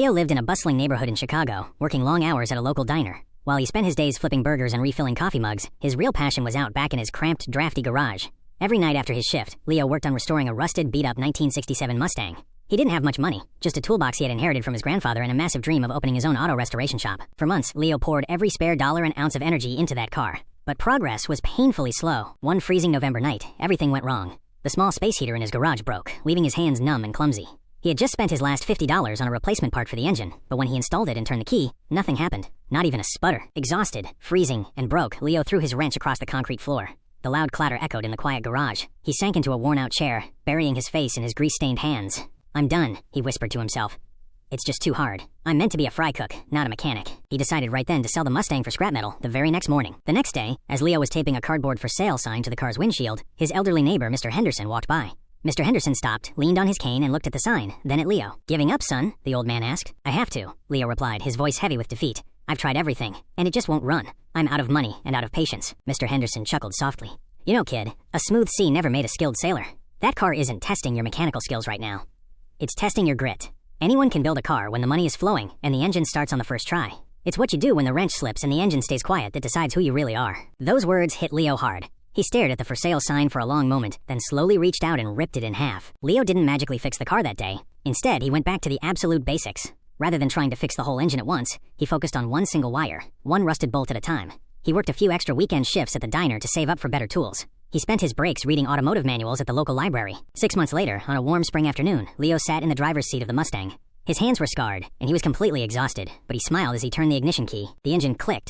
Leo lived in a bustling neighborhood in Chicago, working long hours at a local diner. While he spent his days flipping burgers and refilling coffee mugs, his real passion was out back in his cramped, drafty garage. Every night after his shift, Leo worked on restoring a rusted, beat-up 1967 Mustang. He didn't have much money, just a toolbox he had inherited from his grandfather and a massive dream of opening his own auto restoration shop. For months, Leo poured every spare dollar and ounce of energy into that car. But progress was painfully slow. One freezing November night, everything went wrong. The small space heater in his garage broke, leaving his hands numb and clumsy. He had just spent his last $50 on a replacement part for the engine, but when he installed it and turned the key, nothing happened. Not even a sputter. Exhausted, freezing, and broke, Leo threw his wrench across the concrete floor. The loud clatter echoed in the quiet garage. He sank into a worn-out chair, burying his face in his grease-stained hands. "I'm done," he whispered to himself. "It's just too hard. I'm meant to be a fry cook, not a mechanic." He decided right then to sell the Mustang for scrap metal the very next morning. The next day, as Leo was taping a cardboard for sale sign to the car's windshield, his elderly neighbor, Mr. Henderson, walked by. Mr. Henderson stopped, leaned on his cane, and looked at the sign, then at Leo. "Giving up, son?" the old man asked. "I have to," Leo replied, his voice heavy with defeat. "I've tried everything, and it just won't run. I'm out of money and out of patience." Mr. Henderson chuckled softly. "You know, kid, a smooth sea never made a skilled sailor. That car isn't testing your mechanical skills right now. It's testing your grit. Anyone can build a car when the money is flowing and the engine starts on the first try. It's what you do when the wrench slips and the engine stays quiet that decides who you really are." Those words hit Leo hard. He stared at the for sale sign for a long moment, then slowly reached out and ripped it in half. Leo didn't magically fix the car that day. Instead, he went back to the absolute basics. Rather than trying to fix the whole engine at once, he focused on one single wire, one rusted bolt at a time. He worked a few extra weekend shifts at the diner to save up for better tools. He spent his breaks reading automotive manuals at the local library. 6 months later, on a warm spring afternoon, Leo sat in the driver's seat of the Mustang. His hands were scarred, and he was completely exhausted, but he smiled as he turned the ignition key. The engine clicked,